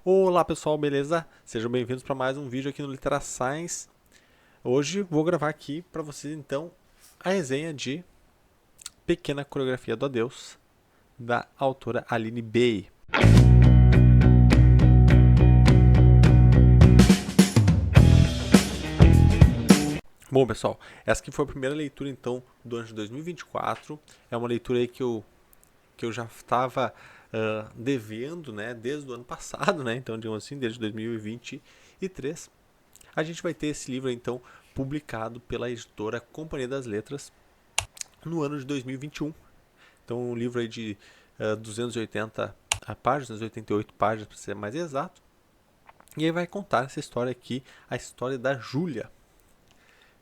Olá pessoal, beleza? Sejam bem-vindos para mais um vídeo aqui no Litera Science. Hoje vou gravar aqui para vocês então a resenha de Pequena Coreografia do Adeus, da autora Aline Bay. Bom pessoal, essa aqui foi a primeira leitura então do ano de 2024. É uma leitura aí que eu já estava devendo, né, desde o ano passado, né? Então, digamos assim, desde 2023. A gente vai ter esse livro então publicado pela editora Companhia das Letras no ano de 2021. Então, um livro aí de 280 páginas, 288 páginas para ser mais exato. E aí vai contar essa história aqui, a história da Júlia.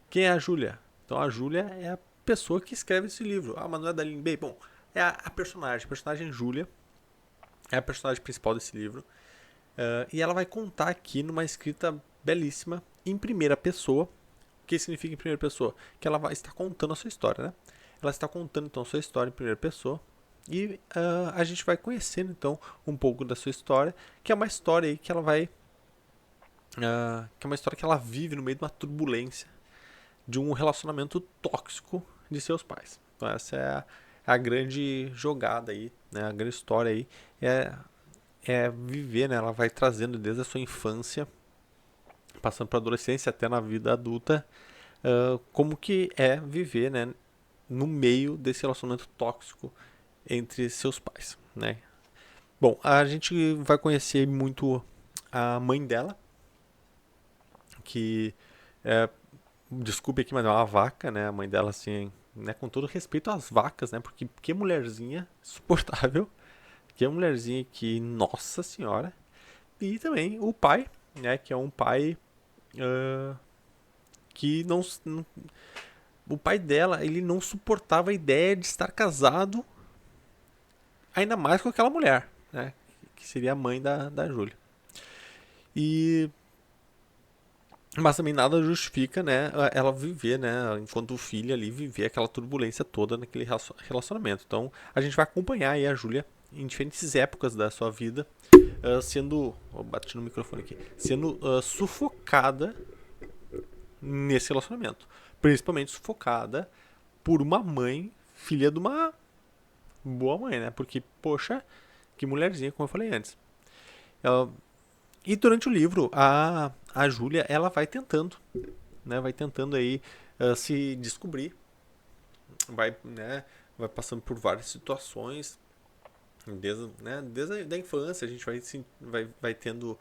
Quem é a Júlia? Então, a Júlia é a pessoa que escreve esse livro. Ah, mas não é da Aline Bay? Bom, é a personagem Júlia é a personagem principal desse livro. E ela vai contar aqui numa escrita belíssima em primeira pessoa. O que significa em primeira pessoa? Que ela vai estar contando a sua história, né? Ela está contando então a sua história em primeira pessoa. E a gente vai conhecendo então um pouco da sua história, que é uma história aí que ela vai. Que é uma história que ela vive no meio de uma turbulência de um relacionamento tóxico de seus pais. Então essa é a grande jogada aí, né? A grande história aí é viver, né? Ela vai trazendo desde a sua infância, passando para a adolescência até na vida adulta, como que é viver, né, no meio desse relacionamento tóxico entre seus pais, né? Bom, a gente vai conhecer muito a mãe dela, que desculpe aqui, mas é uma vaca, né? A mãe dela, assim, né, com todo respeito às vacas, né? Porque que mulherzinha suportável, que mulherzinha que, nossa senhora. E também o pai, né? Que é um pai uh, que não. O pai dela, ele não suportava a ideia de estar casado, ainda mais com aquela mulher, né? Que seria a mãe da Júlia. E mas também nada justifica, né, ela viver, né, enquanto filha ali, viver aquela turbulência toda naquele relacionamento. Então, a gente vai acompanhar aí a Júlia em diferentes épocas da sua vida, sendo, bati no microfone aqui, sendo sufocada nesse relacionamento. Principalmente sufocada por uma mãe, filha de uma boa mãe, né? Porque, poxa, que mulherzinha, como eu falei antes. Ela, e durante o livro, a Júlia, ela vai tentando, né? Vai tentando aí se descobrir. Vai, né? Vai passando por várias situações. Desde a da infância, a gente vai tendo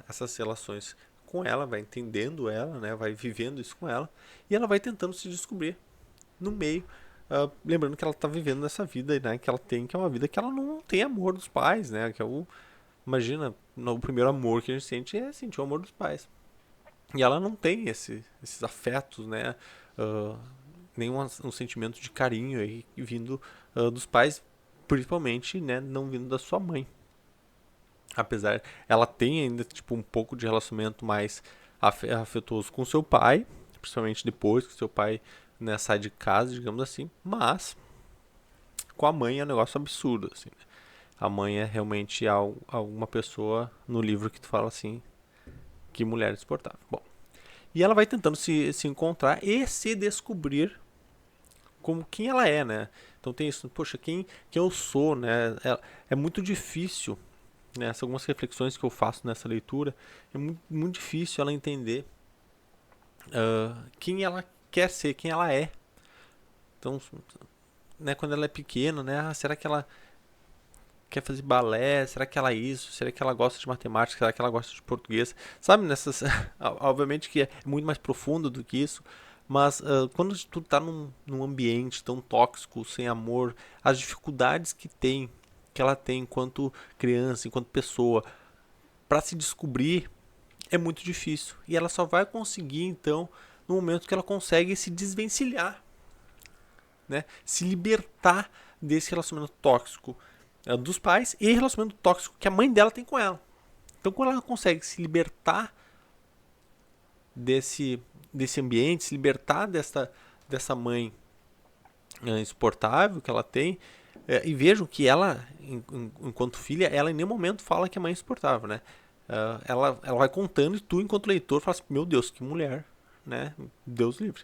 essas relações com ela, vai entendendo ela, né? Vai vivendo isso com ela. E ela vai tentando se descobrir no meio. Lembrando que ela está vivendo essa vida, né, que ela tem, que é uma vida que ela não tem amor dos pais, né? Que é imagina, o primeiro amor que a gente sente é sentir o amor dos pais. E ela não tem esses afetos, né? Uh, nenhum um sentimento de carinho aí vindo dos pais, principalmente, né, não vindo da sua mãe. Apesar, ela tem ainda tipo um pouco de relacionamento mais afetuoso com seu pai, principalmente depois que seu pai, né, sai de casa, digamos assim, mas com a mãe é um negócio absurdo, assim, né? A mãe é realmente alguma pessoa no livro que tu fala assim, que mulher insuportável. Bom, e ela vai tentando se encontrar e se descobrir como quem ela é, né? Então tem isso, poxa, quem eu sou, né? É muito difícil, né? Essas algumas reflexões que eu faço nessa leitura, é muito difícil ela entender quem ela quer ser, quem ela é. Então, né, quando ela é pequena, né? Será que ela quer fazer balé? Será que ela é isso? Será que ela gosta de matemática? Será que ela gosta de português? Sabe, nessas. Obviamente que é muito mais profundo do que isso. Mas quando tu tá num ambiente tão tóxico, sem amor, as dificuldades que ela tem enquanto criança, enquanto pessoa, para se descobrir é muito difícil. E ela só vai conseguir, então, no momento que ela consegue se desvencilhar, né? Se libertar desse relacionamento tóxico dos pais e relacionamento tóxico que a mãe dela tem com ela. Então, quando ela consegue se libertar desse ambiente, se libertar dessa mãe insuportável que ela tem, E vejam que ela, enquanto filha, ela em nenhum momento fala que a mãe é insuportável, né? Ela vai contando e tu, enquanto leitor, fala assim, meu Deus, que mulher, né? Deus livre.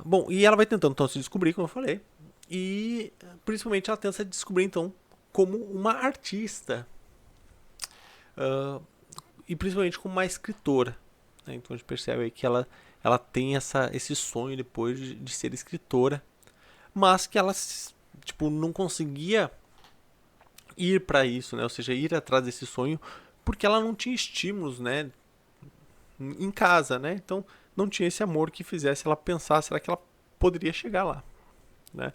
Bom, e ela vai tentando então se descobrir, como eu falei, e principalmente ela tenta se descobrir então como uma artista, ah, e principalmente como uma escritora, né? Então a gente percebe aí que ela tem esse sonho depois de ser escritora, mas que ela tipo não conseguia ir para isso, né? Ou seja, ir atrás desse sonho porque ela não tinha estímulos, né, em casa, né? Então não tinha esse amor que fizesse ela pensar, será que ela poderia chegar lá, né?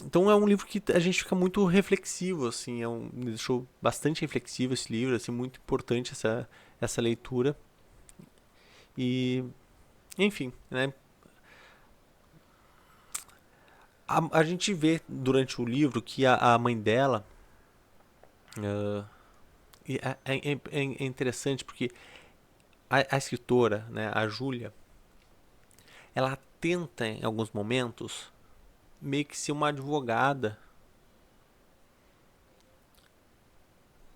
Então é um livro que a gente fica muito reflexivo, assim, me deixou bastante reflexivo esse livro, assim, muito importante essa leitura. E, enfim, né? A gente vê durante o livro que a mãe dela é interessante porque a escritora, né, a Júlia, ela tenta em alguns momentos meio que ser uma advogada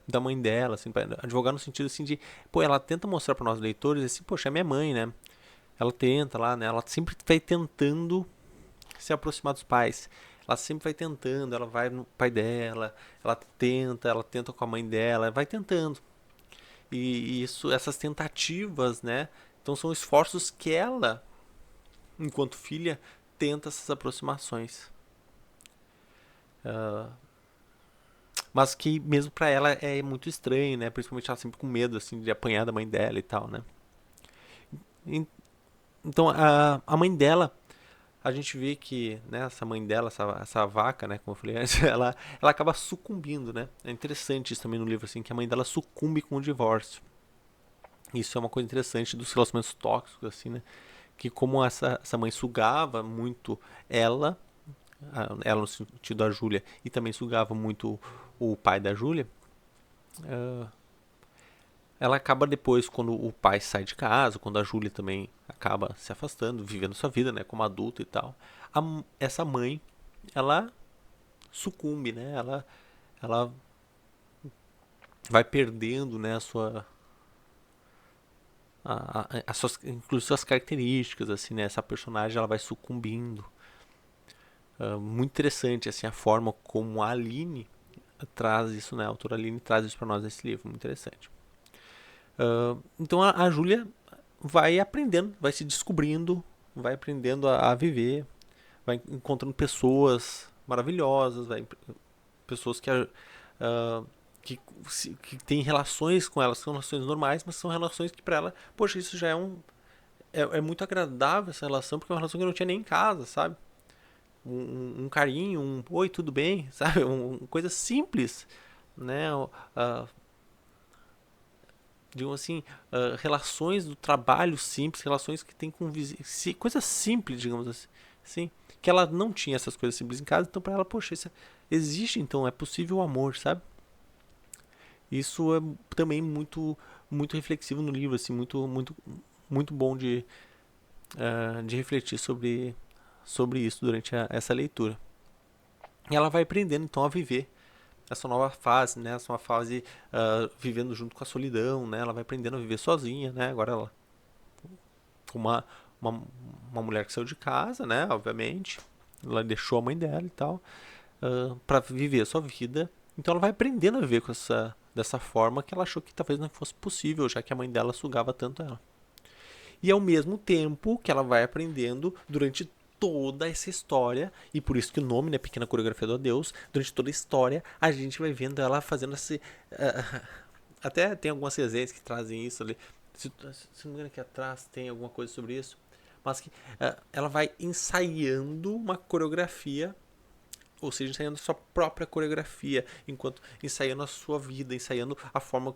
da mãe dela, assim, advogar no sentido assim de, pô, ela tenta mostrar para nós leitores assim, poxa, é minha mãe, né? Ela tenta lá, né? Ela sempre vai tentando se aproximar dos pais. Ela sempre vai tentando, ela vai no pai dela, ela tenta com a mãe dela, vai tentando. E isso, essas tentativas, né? Então são esforços que ela, enquanto filha, tenta essas aproximações. Mas que mesmo pra ela é muito estranho, né? Principalmente ela sempre com medo, assim, de apanhar da mãe dela e tal, né? Então a mãe dela, a gente vê que, né, essa mãe dela, essa vaca, né, como eu falei antes, ela acaba sucumbindo, né? É interessante isso também no livro, assim, que a mãe dela sucumbe com o divórcio. Isso é uma coisa interessante dos relacionamentos tóxicos, assim, né? Que como essa mãe sugava muito ela, ela no sentido da Júlia, e também sugava muito o pai da Júlia, ela acaba depois, quando o pai sai de casa, quando a Júlia também acaba se afastando, vivendo sua vida, né, como adulta e tal, essa mãe, ela sucumbe, né, ela vai perdendo, né, as suas, inclusive suas características, assim, né, essa personagem ela vai sucumbindo. Muito interessante, assim, a forma como a Aline traz isso, né, a autora Aline traz isso para nós nesse livro, muito interessante. Então a Júlia vai aprendendo, vai se descobrindo, vai aprendendo a viver, vai encontrando pessoas maravilhosas, pessoas uh, que têm relações com elas, são relações normais, mas são relações que para ela, poxa, isso já é muito agradável essa relação, porque é uma relação que eu não tinha nem em casa, sabe? Um carinho, um oi, tudo bem, sabe? Coisa simples, né? Digamos assim, relações do trabalho simples, relações que tem com coisas simples, digamos assim, sim, que ela não tinha essas coisas simples em casa, então para ela, poxa, isso existe, então é possível o amor, sabe? Isso é também muito reflexivo no livro, assim, muito bom de refletir sobre isso durante essa leitura. E ela vai aprendendo então a viver essa nova fase, né? Essa uma fase vivendo junto com a solidão, né? Ela vai aprendendo a viver sozinha, né? Agora ela uma, uma, uma mulher que saiu de casa, né? Obviamente, ela deixou a mãe dela e tal, para viver a sua vida. Então ela vai aprendendo a viver dessa forma que ela achou que talvez não fosse possível, já que a mãe dela sugava tanto ela. E ao mesmo tempo que ela vai aprendendo durante toda essa história, e por isso que o nome, né, Pequena Coreografia do Adeus, durante toda a história, a gente vai vendo ela fazendo esse. Até tem algumas resenhas que trazem isso ali. Se não me engano, aqui atrás tem alguma coisa sobre isso. Mas que ela vai ensaiando uma coreografia, ou seja, ensaiando a sua própria coreografia, enquanto ensaiando a sua vida, ensaiando a forma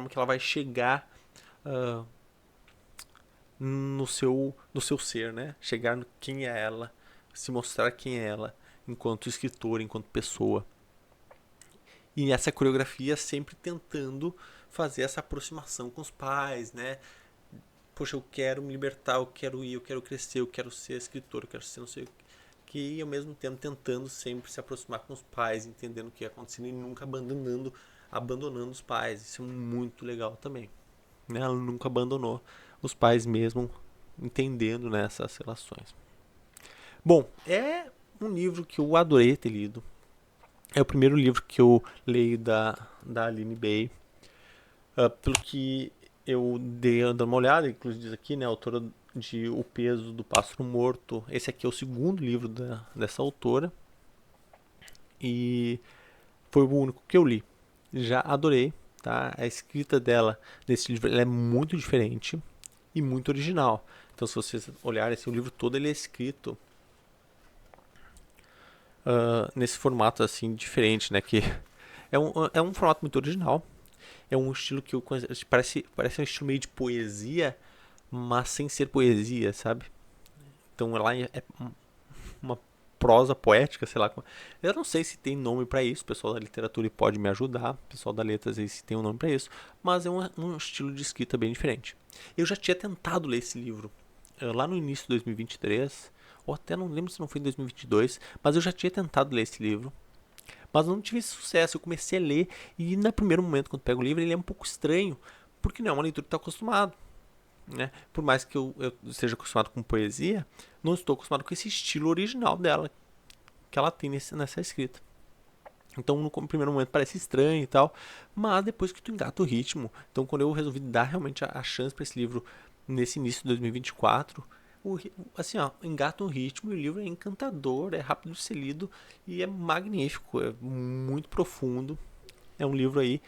que ela vai chegar uh, no seu ser, né? Chegar no quem é ela, se mostrar quem é ela, enquanto escritora, enquanto pessoa. E essa coreografia sempre tentando fazer essa aproximação com os pais, né? Poxa, eu quero me libertar, eu quero ir, eu quero crescer, eu quero ser escritor, eu quero ser não sei o que. que ao mesmo tempo tentando sempre se aproximar com os pais, entendendo o que ia acontecendo e nunca abandonando os pais. Isso é muito legal também, né? Ela nunca abandonou os pais mesmo, entendendo, né, essas relações. Bom, é um livro que eu adorei ter lido. É o primeiro livro que eu leio da Aline Bay. Pelo que eu dei dando uma olhada, inclusive diz aqui, né, a autora de O Peso do Pássaro Morto. Esse aqui é o segundo livro dessa autora e foi o único que eu li. Já adorei, tá? A escrita dela nesse livro ela é muito diferente e muito original. Então, se vocês olharem assim, o livro todo ele é escrito nesse formato assim diferente, né? Que é um formato muito original. É um estilo que eu conheço, parece um estilo meio de poesia, mas sem ser poesia, sabe? Então lá é uma prosa poética, sei lá. Eu não sei se tem nome para isso, o pessoal da literatura pode me ajudar, o pessoal da letras aí se tem um nome para isso, mas é um estilo de escrita bem diferente. Eu já tinha tentado ler esse livro lá no início de 2023, ou até não lembro se não foi em 2022, mas eu já tinha tentado ler esse livro, mas não tive sucesso. Eu comecei a ler e no primeiro momento, quando pego o livro, ele é um pouco estranho, porque não é uma leitura que está acostumado. Né? Por mais que eu esteja acostumado com poesia, não estou acostumado com esse estilo original dela, que ela tem nessa escrita. Então, no primeiro momento parece estranho e tal, mas depois que tu engata o ritmo, então quando eu resolvi dar realmente a chance para esse livro nesse início de 2024, assim, ó, engata o ritmo e o livro é encantador, é rápido de ser lido e é magnífico, é muito profundo. É um livro aí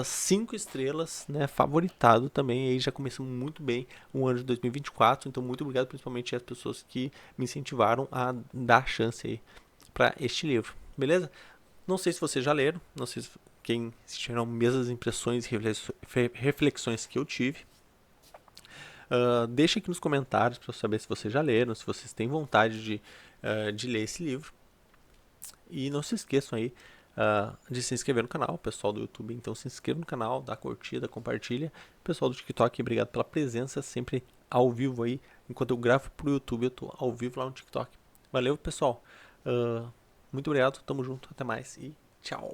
5 estrelas, né, favoritado também, aí já começou muito bem o ano de 2024, então muito obrigado principalmente às pessoas que me incentivaram a dar chance aí para este livro, beleza? Não sei se vocês já leram, não sei se tiveram mesmas impressões e reflexões que eu tive. Deixa aqui nos comentários para eu saber se vocês já leram, se vocês têm vontade de ler esse livro. E não se esqueçam aí de se inscrever no canal, pessoal do YouTube. Então se inscreva no canal, dá curtida, compartilha. Pessoal do TikTok, obrigado pela presença, sempre ao vivo aí. Enquanto eu gravo pro YouTube, eu tô ao vivo lá no TikTok. Valeu, pessoal. Muito obrigado, tamo junto, até mais e tchau.